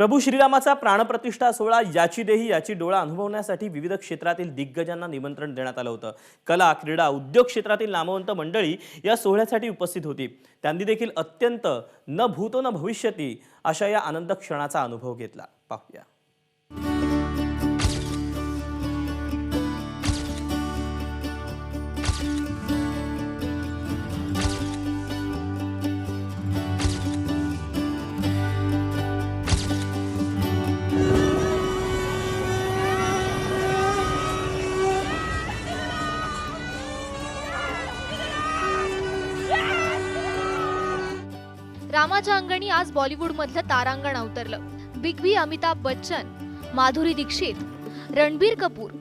प्रभू श्रीरामाचा प्राणप्रतिष्ठा सोहळा याची देही याची डोळा अनुभवण्यासाठी विविध क्षेत्रातील दिग्गजांना निमंत्रण देण्यात आलं होतं। कला, क्रीडा, उद्योग क्षेत्रातील नामवंत मंडळी या सोहळ्यासाठी उपस्थित होती। त्यांनी देखील अत्यंत न भूतो न भविष्यती अशा या आनंद क्षणाचा अनुभव घेतला। पाहूया। रामाच्या अंगणी आज बॉलिवूड मधलं तारांगण अवतरलं। बिग बी अमिताभ बच्चन, माधुरी दीक्षित, रणबीर कपूर,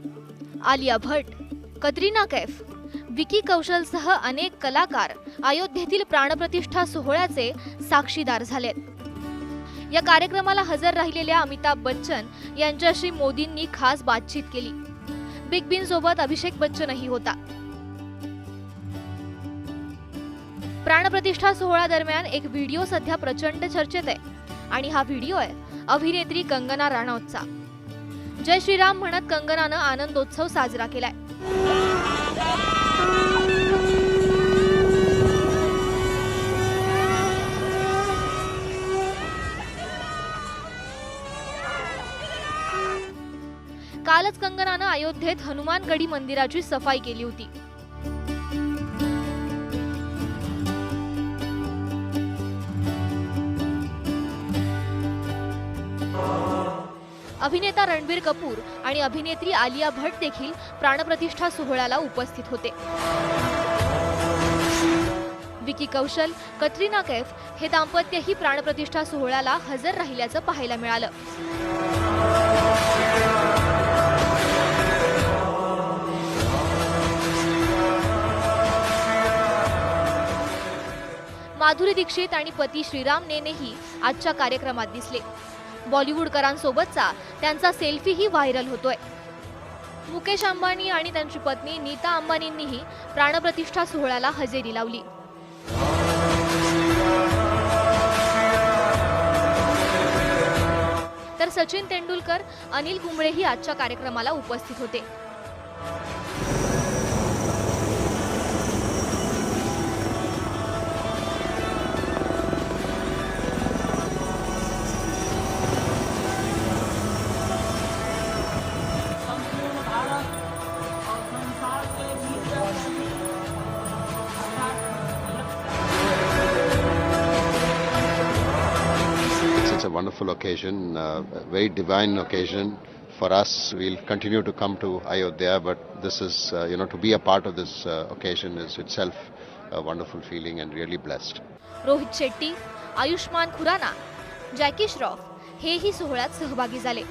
आलिया भट्ट, कतरीना कैफ, विकी कौशलसह अनेक कलाकार अयोध्येतील प्राणप्रतिष्ठा सोहळ्याचे साक्षीदार झालेत। या कार्यक्रमाला हजर राहिलेल्या अमिताभ बच्चन यांच्याशी मोदींनी खास बातचीत केली। बिग बींसोबत अभिषेक बच्चनही होता। प्राणप्रतिष्ठा सोहळा दरम्यान एक व्हिडिओ सध्या प्रचंड चर्चेत आहे आणि हा व्हिडिओ आहे अभिनेत्री कंगना राणौतचा। जय श्रीराम म्हणत कंगनानं आनंदोत्सव साजरा केलाय। कालच कंगनानं अयोध्येत हनुमानगढी मंदिराची सफाई केली होती। अभिनेता रणबीर कपूर आणि अभिनेत्री आलिया भट्ट देखील प्राणप्रतिष्ठा सोहळ्याला उपस्थित होते। विकी कौशल, कतरीना कैफ हे दाम्पत्यही प्राणप्रतिष्ठा सोहळ्याला हजर राहिल्याचं पाहायला मिळालं। माधुरी दीक्षित आणि पती श्रीराम नेनेही आजच्या कार्यक्रमात दिसले। बॉलिवूडकरांसोबतचा त्यांचा सेल्फीही व्हायरल होतोय। मुकेश अंबानी आणि त्यांची पत्नी नीता अंबानींनीही प्राणप्रतिष्ठा सोहळ्याला हजेरी लावली। तर सचिन तेंडुलकर, अनिल कुंबळेही आजच्या कार्यक्रमाला उपस्थित होते। It's a wonderful occasion, a very divine occasion for us. We'll continue to come to Ayodhya, but this is, to be a part of this occasion is itself a wonderful feeling and really blessed. Rohit Shetty, Ayushmann Khurrana, Jackie Shroff हेही सोहळ्यात सहभागी झाले।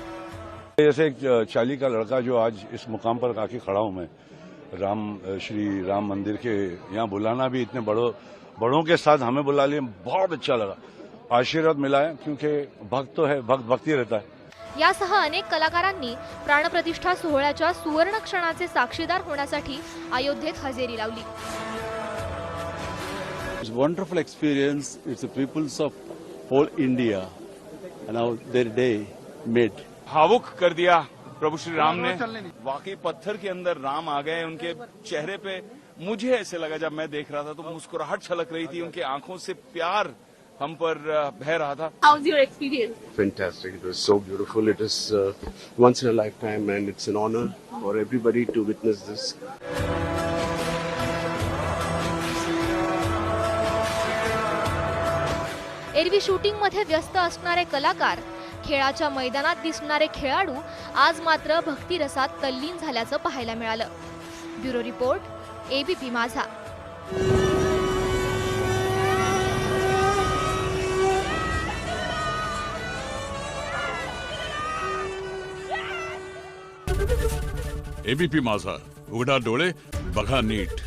जैसे एक चाली का लड़का जो आज इस मुकाम पर आके खड़ा हूं मैं, श्री राम मंदिर के यहाँ बुलाना भी इतने बड़ों के साथ हमें बुला लिया, बहुत अच्छा लगा। आशीर्वाद मिला है क्योंकि भक्त तो है, भक्त भक्ति रहता है। यासह अनेक कलाकारांनी प्राणप्रतिष्ठा सोहळ्याच्या सुवर्ण क्षणाचे साक्षीदार होण्यासाठी अयोध्येत हजेरी लावली। It's a wonderful experience. It's the peoples of whole India and how their day made. भावुक कर दिया प्रभु श्री राम ने। वाकई पत्थर के अंदर राम आ गए। उनके चेहरे पे मुझे ऐसे लगा, जब मैं देख रहा था तो मुस्कुराहट छलक रही थी, उनके आंखों से प्यार हम पर बह रहा था। How's your experience? Fantastic. It was so beautiful. It is once in a lifetime and it's an honor for everybody to witness this. एरवी शूटिंग मध्ये व्यस्त असणारे कलाकार, खेळाच्या मैदानात दिसणारे खेळाडू आज मात्र भक्तिरसात तल्लीन झाल्याचं पाहायला मिळालं। ब्युरो रिपोर्ट, एबीपी माझा। एबीपी माझा, उघडा डोळे बघा नीट।